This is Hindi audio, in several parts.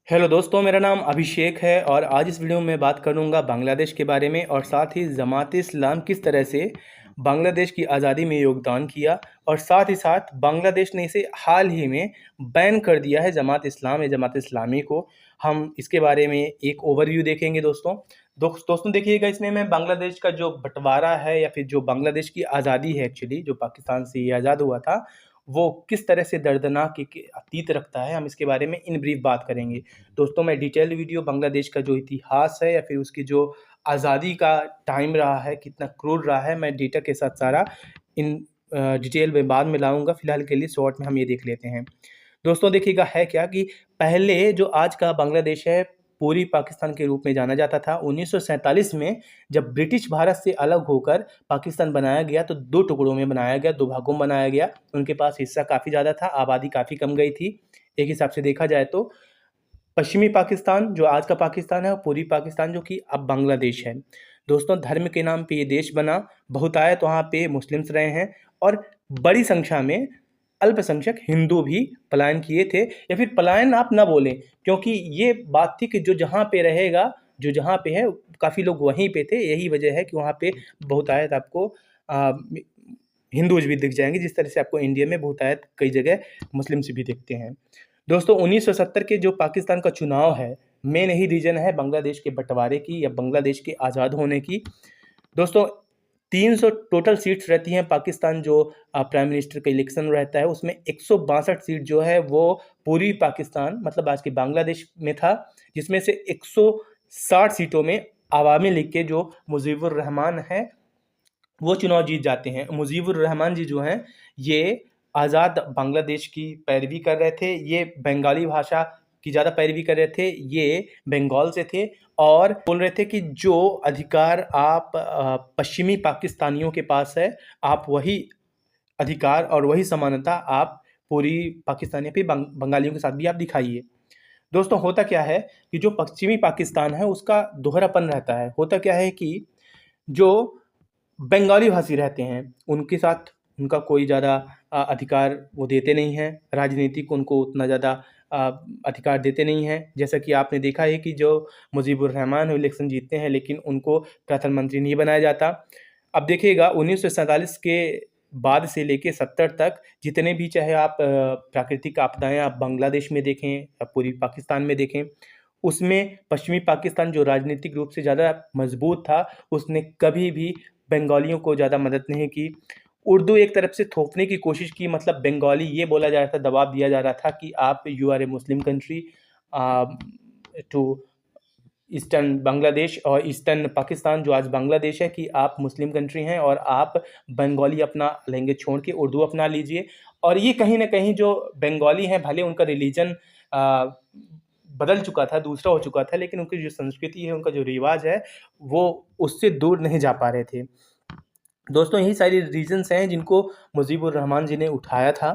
हेलो दोस्तों, मेरा नाम अभिषेक है और आज इस वीडियो में बात करूंगा बांग्लादेश के बारे में और साथ ही जमात-ए-इस्लाम किस तरह से बांग्लादेश की आज़ादी में योगदान किया और साथ ही साथ बांग्लादेश ने इसे हाल ही में बैन कर दिया है जमात-ए-इस्लाम या जमात-ए-इस्लामी को। हम इसके बारे में एक ओवरव्यू देखेंगे दोस्तों। दोस्तों देखिएगा, इसमें मैं बांग्लादेश का जो बँटवारा है या फिर जो बांग्लादेश की आज़ादी है एक्चुअली जो पाकिस्तान से ये आज़ाद हुआ था, वो किस तरह से दर्दनाक के अतीत रखता है, हम इसके बारे में इन ब्रीफ बात करेंगे। दोस्तों मैं डिटेल वीडियो बांग्लादेश का जो इतिहास है या फिर उसकी जो आज़ादी का टाइम रहा है, कितना क्रूर रहा है, मैं डेटा के साथ सारा इन डिटेल में बाद में लाऊँगा। फ़िलहाल के लिए शॉर्ट में हम ये देख लेते हैं। दोस्तों देखिएगा है क्या कि पहले जो आज का बांग्लादेश है, पूर्वी पाकिस्तान के रूप में जाना जाता था। 1947 में जब ब्रिटिश भारत से अलग होकर पाकिस्तान बनाया गया तो 2 टुकड़ों में बनाया गया, 2 भागों में बनाया गया। उनके पास हिस्सा काफ़ी ज़्यादा था, आबादी काफ़ी कम गई थी। एक हिसाब से देखा जाए तो पश्चिमी पाकिस्तान जो आज का पाकिस्तान है और पूर्वी पाकिस्तान जो कि अब बांग्लादेश है। दोस्तों धर्म के नाम पे ये देश बना, बहुतायत वहाँ पे मुस्लिम्स रहे हैं और बड़ी संख्या में अल्पसंख्यक हिंदू भी पलायन किए थे, या फिर पलायन आप ना बोलें, क्योंकि ये बात थी कि जो जहाँ पे रहेगा, जो जहाँ पे है, काफ़ी लोग वहीं पे थे। यही वजह है कि वहाँ पे बहुतायत आपको अ, हिंदूज़ भी दिख जाएँगे, जिस तरह से आपको इंडिया में बहुतायत कई जगह मुस्लिम्स भी दिखते हैं। दोस्तों 1970 के जो पाकिस्तान का चुनाव है, मेन यही रीज़न है बांग्लादेश के बँटवारे की या बांग्लादेश के आज़ाद होने की। दोस्तों 300 टोटल सीट्स रहती हैं। पाकिस्तान जो प्राइम मिनिस्टर का इलेक्शन रहता है, उसमें 162 सीट जो है वो पूर्वी पाकिस्तान मतलब आज के बांग्लादेश में था, जिसमें से 160 सीटों में अवामी लीग के जो मुजीबुर रहमान हैं, वो चुनाव जीत जाते हैं। मुजीबुर रहमान जी जो हैं, ये आज़ाद बांग्लादेश की पैरवी कर रहे थे। ये बंगाली भाषा की ज़्यादा पैरवी कर रहे थे। ये बंगाल से थे और बोल रहे थे कि जो अधिकार आप पश्चिमी पाकिस्तानियों के पास है, आप वही अधिकार और वही समानता आप पूरी पाकिस्तानी भी बंगालियों के साथ भी आप दिखाइए। दोस्तों होता क्या है कि जो पश्चिमी पाकिस्तान है, उसका दोहरापन रहता है। होता क्या है कि जो बंगाली भाषी रहते हैं, उनके साथ उनका कोई ज़्यादा अधिकार वो देते नहीं हैं, राजनीतिक उनको उतना ज़्यादा अ, अधिकार देते नहीं हैं। जैसा कि आपने देखा है कि जो मुजीबुर रहमान इलेक्शन जीतते हैं, लेकिन उनको प्रधानमंत्री नहीं बनाया जाता। अब देखिएगा 1947 के बाद से लेके 70 तक जितने भी चाहे आप प्राकृतिक आपदाएँ आप बांग्लादेश में देखें या पूर्वी पाकिस्तान में देखें, उसमें पश्चिमी पाकिस्तान जो राजनीतिक रूप से ज़्यादा मज़बूत था, उसने कभी भी बंगालियों को ज़्यादा मदद नहीं की। उर्दू एक तरफ से थोपने की कोशिश की, मतलब बंगाली ये बोला जा रहा था, दबाव दिया जा रहा था कि आप you are a Muslim country uh, to eastern Bangladesh और ईस्टर्न पाकिस्तान जो आज बांग्लादेश है, कि आप मुस्लिम कंट्री हैं और आप बंगाली अपना लैंग्वेज छोड़ के उर्दू अपना लीजिए। और ये कहीं न कहीं जो बंगाली हैं, भले उनका रिलीजन अ, बदल चुका था, दूसरा हो चुका था, लेकिन उनकी जो संस्कृति है, उनका जो रिवाज है, वो उससे दूर नहीं जा पा रहे थे। दोस्तों यही सारी रीज़न्स हैं जिनको मुजीबुर रहमान जी ने उठाया था।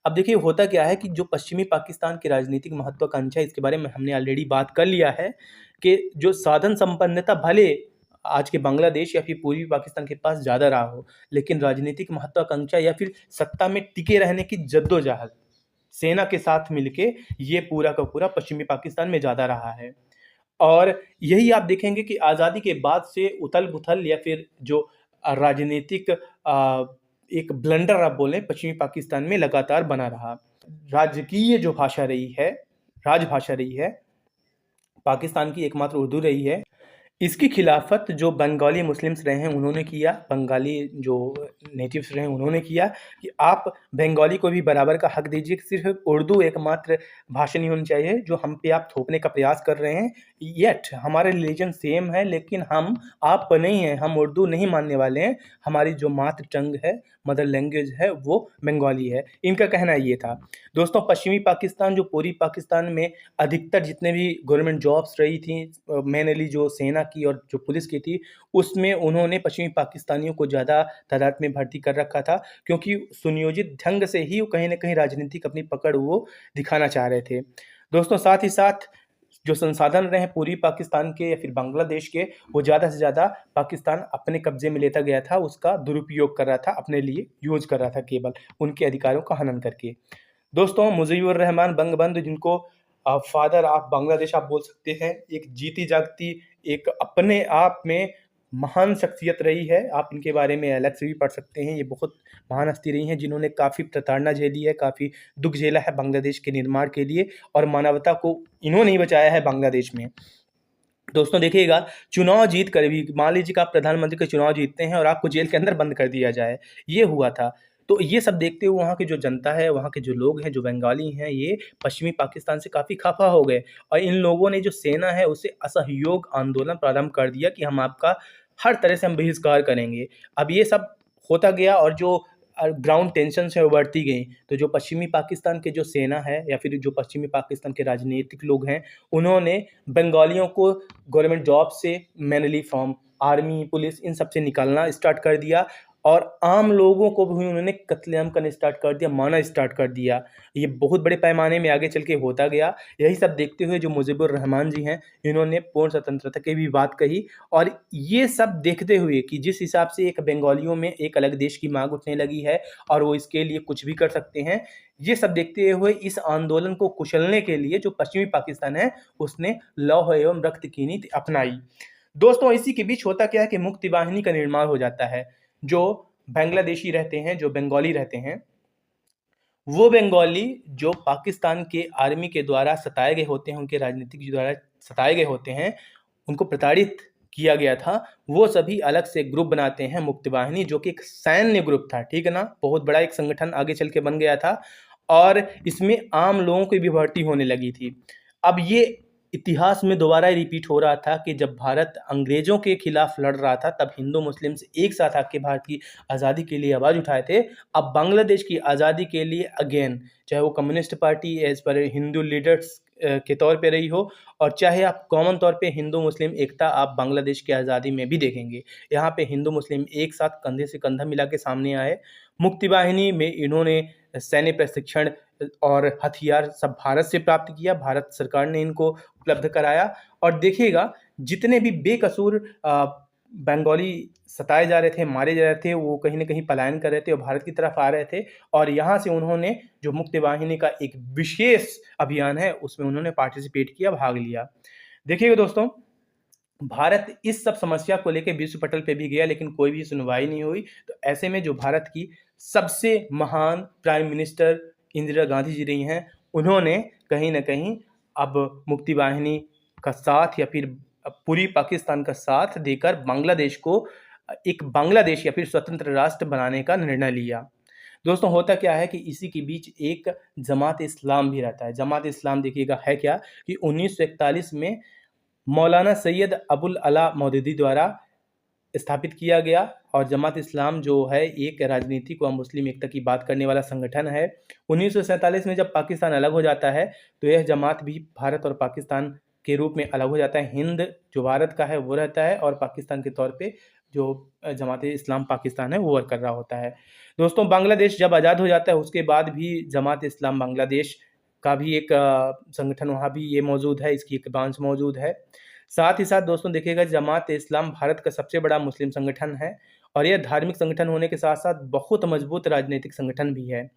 अब देखिए होता क्या है कि जो पश्चिमी पाकिस्तान की राजनीतिक महत्वाकांक्षा है, इसके बारे में हमने ऑलरेडी बात कर लिया है कि जो साधन संपन्नता भले आज के बांग्लादेश या फिर पूर्वी पाकिस्तान के पास ज़्यादा रहा हो, लेकिन राजनीतिक महत्वाकांक्षा या फिर सत्ता में टिके रहने की जद्दोजहद सेना के साथ मिलके ये पूरा का पूरा पश्चिमी पाकिस्तान में ज़्यादा रहा है। और यही आप देखेंगे कि आज़ादी के बाद से उथल-पुथल या फिर जो राजनीतिक एक ब्लंडर आप बोलें, पश्चिमी पाकिस्तान में लगातार बना रहा। राजकीय जो भाषा रही है, राजभाषा रही है, पाकिस्तान की एकमात्र उर्दू रही है। इसकी खिलाफत जो बंगाली मुस्लिम्स रहे हैं उन्होंने किया, बंगाली जो नेटिव्स रहे हैं उन्होंने किया कि आप बंगाली को भी बराबर का हक दीजिए, सिर्फ़ उर्दू एकमात्र भाषा नहीं होनी चाहिए जो हम पे आप थोपने का प्रयास कर रहे हैं। येट हमारा रिलीजन सेम है, लेकिन हम आप पर नहीं हैं, हम उर्दू नहीं मानने वाले हैं, हमारी जो मातृ टंग है, मदर लैंग्वेज है वो बंगाली है। इनका कहना ये था। दोस्तों पश्चिमी पाकिस्तान जो पूर्वी पाकिस्तान में अधिकतर जितने भी गवर्नमेंट जॉब्स रही थी, मेनली जो सेना की और जो पुलिस की थी, उसमें उन्होंने पश्चिमी पाकिस्तानियों को ज़्यादा तादाद में भर्ती कर रखा था, क्योंकि सुनियोजित ढंग से ही वो कहीं न कहीं राजनीतिक अपनी पकड़ वो दिखाना चाह रहे थे। दोस्तों साथ ही साथ जो संसाधन रहे पूर्वी पाकिस्तान के या फिर बांग्लादेश के, वो ज़्यादा से ज़्यादा पाकिस्तान अपने कब्ज़े में लेता गया था, उसका दुरुपयोग कर रहा था, अपने लिए यूज़ कर रहा था केवल, उनके अधिकारों का हनन करके। दोस्तों मुजीबुर रहमान बंगबंधु जिनको फादर ऑफ बांग्लादेश आप बोल सकते हैं। एक जीती जागती, एक अपने आप में महान शख्सियत रही है। आप इनके बारे में अलग से भी पढ़ सकते हैं। ये बहुत महान हस्ती रही हैं जिन्होंने काफ़ी प्रताड़ना झेली है, काफ़ी दुःख झेला है बांग्लादेश के निर्माण के लिए, और मानवता को इन्होंने ही बचाया है बांग्लादेश में। दोस्तों देखिएगा, चुनाव जीत कर भी मान लीजिए कि आप प्रधानमंत्री के चुनाव जीतते हैं और आपको जेल के अंदर बंद कर दिया जाए, ये हुआ था। तो ये सब देखते हुए वहाँ की जो जनता है, वहाँ के जो लोग हैं, जो बंगाली हैं, ये पश्चिमी पाकिस्तान से काफ़ी खफ़ा हो गए, और इन लोगों ने जो सेना है उसे असहयोग आंदोलन प्रारंभ कर दिया कि हम आपका हर तरह से हम बहिष्कार करेंगे। अब ये सब होता गया, और जो ग्राउंड टेंशन है वो बढ़ती गई। तो जो पश्चिमी पाकिस्तान के जो सेना है, या फिर जो पश्चिमी पाकिस्तान के राजनीतिक लोग हैं, उन्होंने बंगालियों को गवर्नमेंट जॉब से, मेनली फ्रॉम आर्मी, पुलिस, इन सब से निकालना स्टार्ट कर दिया, और आम लोगों को भी उन्होंने कत्लेआम करना स्टार्ट कर दिया, मारना स्टार्ट कर दिया। ये बहुत बड़े पैमाने में आगे चल के होता गया। यही सब देखते हुए जो मुजीबुर रहमान जी हैं, इन्होंने पूर्ण स्वतंत्रता की भी बात कही, और ये सब देखते हुए कि जिस हिसाब से एक बंगालियों में एक अलग देश की मांग उठने लगी है और वो इसके लिए कुछ भी कर सकते हैं, ये सब देखते हुए इस आंदोलन को कुचलने के लिए जो पश्चिमी पाकिस्तान है, उसने लौह एवं रक्त की नीति अपनाई। दोस्तों इसी के बीच होता क्या है कि मुक्ति वाहिनी का निर्माण हो जाता है। जो बांग्लादेशी रहते हैं, जो बंगाली रहते हैं, वो बंगाली जो पाकिस्तान के आर्मी के द्वारा सताए गए होते हैं, उनके राजनीतिक द्वारा सताए गए होते हैं, उनको प्रताड़ित किया गया था, वो सभी अलग से ग्रुप बनाते हैं, मुक्ति वाहिनी, जो कि एक सैन्य ग्रुप था, ठीक है ना। बहुत बड़ा एक संगठन आगे चल के बन गया था, और इसमें आम लोगों की भी भर्ती होने लगी थी। अब ये इतिहास में दोबारा रिपीट हो रहा था कि जब भारत अंग्रेजों के खिलाफ लड़ रहा था, तब हिंदू मुस्लिम एक साथ आके भारत की आज़ादी के लिए आवाज़ उठाए थे। अब बांग्लादेश की आज़ादी के लिए अगेन, चाहे वो communist party as per Hindu leaders के तौर पे रही हो, और चाहे आप कॉमन तौर पे हिंदू मुस्लिम एकता आप बांग्लादेश की आज़ादी में भी देखेंगे। यहाँ पे हिंदू मुस्लिम एक साथ कंधे से कंधा मिला के सामने आए। मुक्ति वाहिनी में इन्होंने सैन्य प्रशिक्षण और हथियार सब भारत से प्राप्त किया, भारत सरकार ने इनको उपलब्ध कराया। और देखिएगा, जितने भी बेकसूर बंगाली सताए जा रहे थे, मारे जा रहे थे, वो कहीं न कहीं पलायन कर रहे थे और भारत की तरफ आ रहे थे, और यहाँ से उन्होंने जो मुक्ति वाहिनी का एक विशेष अभियान है, उसमें उन्होंने पार्टिसिपेट किया, भाग लिया। देखिएगा दोस्तों, भारत इस सब समस्या को लेके विश्व पटल पे भी गया, लेकिन कोई भी सुनवाई नहीं हुई। तो ऐसे में जो भारत की सबसे महान प्राइम मिनिस्टर इंदिरा गांधी जी रही हैं, उन्होंने कहीं न कहीं अब मुक्ति वाहिनी का साथ, या फिर पूरी पाकिस्तान का साथ देकर बांग्लादेश को एक बांग्लादेश या फिर स्वतंत्र राष्ट्र बनाने का निर्णय लिया। दोस्तों होता क्या है कि इसी के बीच एक जमात-ए-इस्लाम भी रहता है। जमात-ए-इस्लाम देखिएगा है क्या, कि 1941 में मौलाना सैयद अबुल अला मौदूदी द्वारा स्थापित किया गया, और जमात इस्लाम जो है एक राजनीतिक व मुस्लिम एकता की बात करने वाला संगठन है। 1947 में जब पाकिस्तान अलग हो जाता है, तो यह जमात भी भारत और पाकिस्तान के रूप में अलग हो जाता है। हिंद जो भारत का है वो रहता है, और पाकिस्तान के तौर पे जो जमात इस्लाम पाकिस्तान है वो वर्क कर रहा होता है। दोस्तों बांग्लादेश जब आज़ाद हो जाता है, उसके बाद भी जमात इस्लाम बांग्लादेश का भी एक संगठन वहाँ भी ये मौजूद है, इसकी एक ब्रांच मौजूद है। साथ ही साथ दोस्तों देखिएगा, जमात-ए-इस्लाम भारत का सबसे बड़ा मुस्लिम संगठन है, और यह धार्मिक संगठन होने के साथ-साथ बहुत मजबूत राजनीतिक संगठन भी है।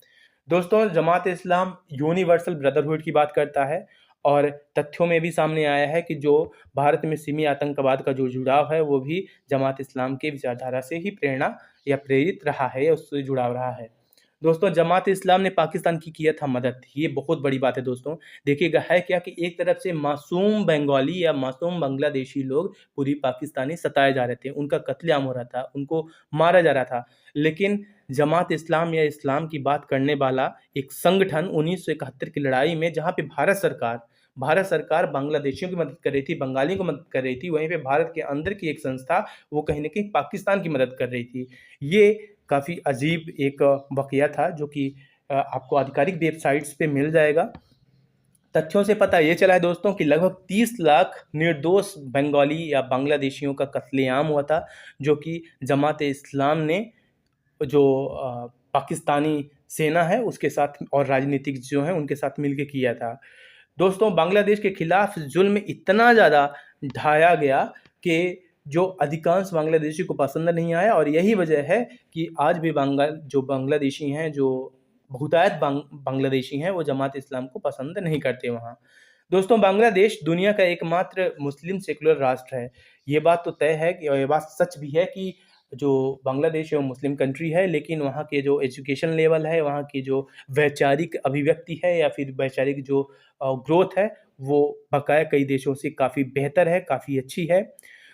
दोस्तों जमात-ए-इस्लाम यूनिवर्सल ब्रदरहुड की बात करता है, और तथ्यों में भी सामने आया है कि जो भारत में सिमी आतंकवाद का जो जुड़ाव है, वो भी जमात-ए-इस्लाम की विचारधारा से ही प्रेरणा या प्रेरित रहा है, या उससे जुड़ाव रहा है। दोस्तों जमात-ए-इस्लाम ने पाकिस्तान की किया था मदद, ये बहुत बड़ी बात है दोस्तों। देखिएगा है क्या कि एक तरफ से मासूम बंगाली या मासूम बांग्लादेशी लोग पूरी पाकिस्तानी सताए जा रहे थे, उनका कत्लेआम हो रहा था, उनको मारा जा रहा था। लेकिन जमात-ए-इस्लाम या इस्लाम की बात करने वाला एक संगठन 1971 की लड़ाई में, जहाँ पे भारत सरकार बांग्लादेशियों की मदद कर रही थी, बंगालियों की मदद कर रही थी, वहीं पे भारत के अंदर की एक संस्था वो कहीं न कहीं पाकिस्तान की मदद कर रही थी। ये काफ़ी अजीब एक वाक़या था, जो कि आपको आधिकारिक वेबसाइट्स पे मिल जाएगा। तथ्यों से पता ये चला है दोस्तों कि लगभग 30 लाख निर्दोष बंगाली या बांग्लादेशियों का कत्लेआम हुआ था, जो कि जमात-ए-इस्लाम ने जो पाकिस्तानी सेना है उसके साथ और राजनीतिक जो हैं उनके साथ मिलके किया था। दोस्तों बांग्लादेश के खिलाफ जुल्म इतना ज़्यादा ढाया गया कि जो अधिकांश बांग्लादेशी को पसंद नहीं आया, और यही वजह है कि आज भी जो बांग्लादेशी हैं, जो बहुतायत बांग्लादेशी हैं, वो जमात इस्लाम को पसंद नहीं करते वहाँ। दोस्तों, बांग्लादेश दुनिया का एकमात्र मुस्लिम सेक्युलर राष्ट्र है। ये बात तो तय है कि और ये बात सच भी है कि जो बांग्लादेश है वो मुस्लिम कंट्री है, लेकिन वहाँ के जो एजुकेशन लेवल है, वहाँ की जो वैचारिक अभिव्यक्ति है या फिर वैचारिक जो ग्रोथ है, वो बकाया कई देशों से काफ़ी बेहतर है, काफ़ी अच्छी है।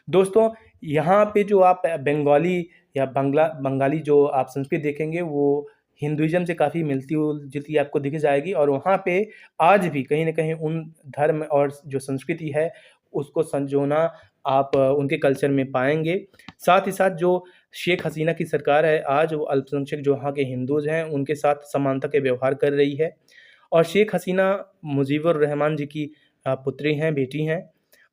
दोस्तों, यहाँ पे जो आप बंगाली या बंगाली जो आप संस्कृति देखेंगे, वो हिंदुइज़्म से काफ़ी मिलती-जुलती आपको दिख जाएगी और वहाँ पे आज भी कहीं न कहीं उन धर्म और जो संस्कृति है, उसको संजोना आप उनके कल्चर में पाएँगे। साथ ही साथ जो शेख हसीना की सरकार है, आज वो अल्पसंख्यक जो वहाँ के हिंदूज़ हैं, उनके साथ समानता के व्यवहार कर रही है और शेख हसीना मुजीबुर रहमान जी की पुत्री हैं, बेटी हैं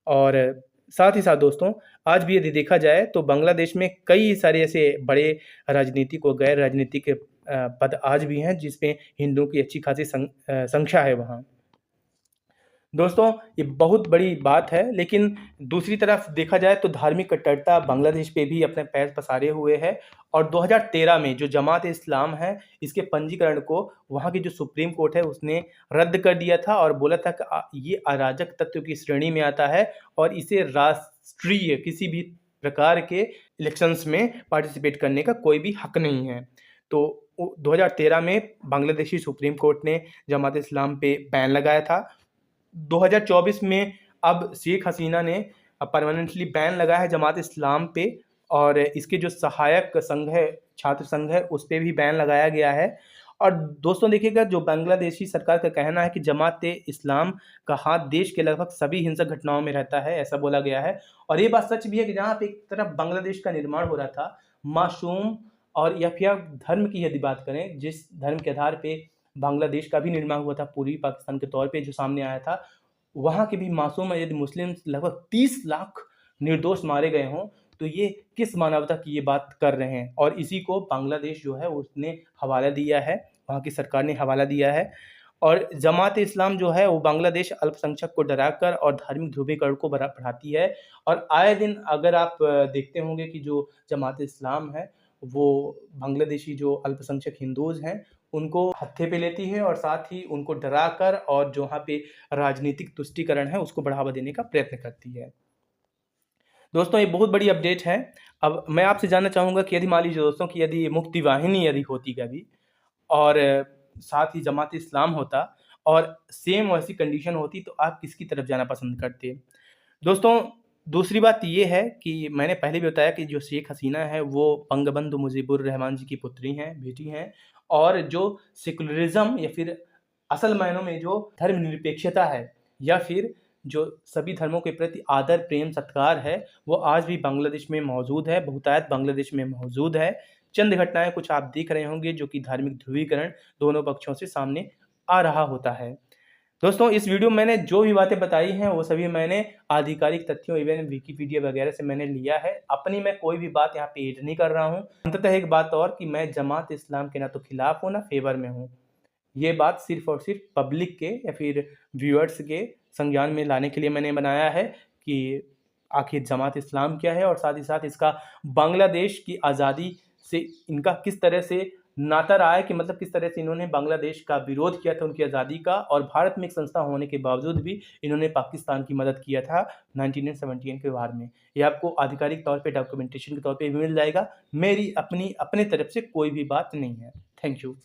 और साथ ही साथ दोस्तों, आज भी यदि देखा जाए तो बांग्लादेश में कई सारे ऐसे बड़े राजनीतिक और गैर राजनीतिक पद आज भी हैं, जिसमें हिंदुओं की अच्छी खासी संख्या है वहाँ। दोस्तों, ये बहुत बड़ी बात है, लेकिन दूसरी तरफ देखा जाए तो धार्मिक कट्टरता बांग्लादेश पे भी अपने पैर पसारे हुए है और 2013 में जो जमात-ए-इस्लाम है, इसके पंजीकरण को वहाँ की जो सुप्रीम कोर्ट है, उसने रद्द कर दिया था और बोला था कि ये अराजक तत्व की श्रेणी में आता है और इसे राष्ट्रीय किसी भी प्रकार के इलेक्शंस में पार्टिसिपेट करने का कोई भी हक नहीं है। तो 2013 में बांग्लादेशी सुप्रीम कोर्ट ने जमात-ए-इस्लाम पे बैन लगाया था। 2024 में अब शेख हसीना ने परमानेंटली बैन लगाया है जमात-ए-इस्लाम पे और इसके जो सहायक संघ है, छात्र संघ है, उस पे भी बैन लगाया गया है। और दोस्तों देखिएगा, जो बांग्लादेशी सरकार का कहना है कि जमात-ए-इस्लाम का हाथ देश के लगभग सभी हिंसक घटनाओं में रहता है, ऐसा बोला गया है। और ये बात सच भी है कि जहाँ पे एक तरफ बांग्लादेश का निर्माण हो रहा था, मासूम और या फिर आप धर्म की यदि बात करें, जिस धर्म के आधार पे बांग्लादेश का भी निर्माण हुआ था पूर्वी पाकिस्तान के तौर पे जो सामने आया था, वहाँ के भी मासूम यदि मुस्लिम लगभग 30 लाख निर्दोष मारे गए हों, तो ये किस मानवता की ये बात कर रहे हैं और इसी को बांग्लादेश जो है उसने हवाला दिया है, वहाँ की सरकार ने हवाला दिया है और जमात-ए-इस्लाम जो है वो बांग्लादेश अल्पसंख्यक को डराकर और धार्मिक ध्रुवीकरण को बढ़ाती है और आए दिन अगर आप देखते होंगे कि जो जमात-ए-इस्लाम है, वो बांग्लादेशी जो अल्पसंख्यक हिंदूज़ हैं, उनको हत्थे पे लेती है और साथ ही उनको डराकर और जो वहाँ पे राजनीतिक तुष्टीकरण है, उसको बढ़ावा देने का प्रयत्न करती है। दोस्तों, ये बहुत बड़ी अपडेट है। अब मैं आपसे जानना चाहूँगा कि यदि मान लीजिए दोस्तों कि यदि मुक्ति वाहिनी यदि होती कभी और साथ ही जमात-ए-इस्लाम होता और सेम वैसी कंडीशन होती, तो आप किसकी तरफ जाना पसंद करते? दोस्तों, दूसरी बात ये है कि मैंने पहले भी बताया कि जो शेख हसीना है, वो बंगबंधु मुजीबुर रहमान जी की पुत्री हैं, बेटी हैं और जो सेकुलरिज़्म या फिर असल मायनों में जो धर्मनिरपेक्षता है या फिर जो सभी धर्मों के प्रति आदर, प्रेम, सत्कार है, वो आज भी बांग्लादेश में मौजूद है, बहुतायत बांग्लादेश में मौजूद है। चंद घटनाएँ कुछ आप देख रहे होंगे जो कि धार्मिक ध्रुवीकरण दोनों पक्षों से सामने आ रहा होता है। दोस्तों, इस वीडियो में मैंने जो भी बातें बताई हैं, वो सभी मैंने आधिकारिक तथ्यों इवन विकिपीडिया वगैरह से मैंने लिया है। अपनी मैं कोई भी बात यहाँ पे ऐड नहीं कर रहा हूँ। अंततः एक बात और कि मैं जमात-ए-इस्लाम के ना तो खिलाफ हूँ, ना फ़ेवर में हूँ। ये बात सिर्फ़ और सिर्फ़ पब्लिक के या फिर व्यूअर्स के संज्ञान में लाने के लिए मैंने बनाया है कि आखिर जमात-ए-इस्लाम क्या है और साथ ही साथ इसका बांग्लादेश की आज़ादी से इनका किस तरह से नाता रहा है कि मतलब किस तरह से इन्होंने बांग्लादेश का विरोध किया था उनकी आज़ादी का और भारत में एक संस्था होने के बावजूद भी इन्होंने पाकिस्तान की मदद किया था 1971 के वार में। ये आपको आधिकारिक तौर पे डॉक्यूमेंटेशन के तौर पे भी मिल जाएगा। मेरी अपनी अपने तरफ से कोई भी बात नहीं है। Thank you.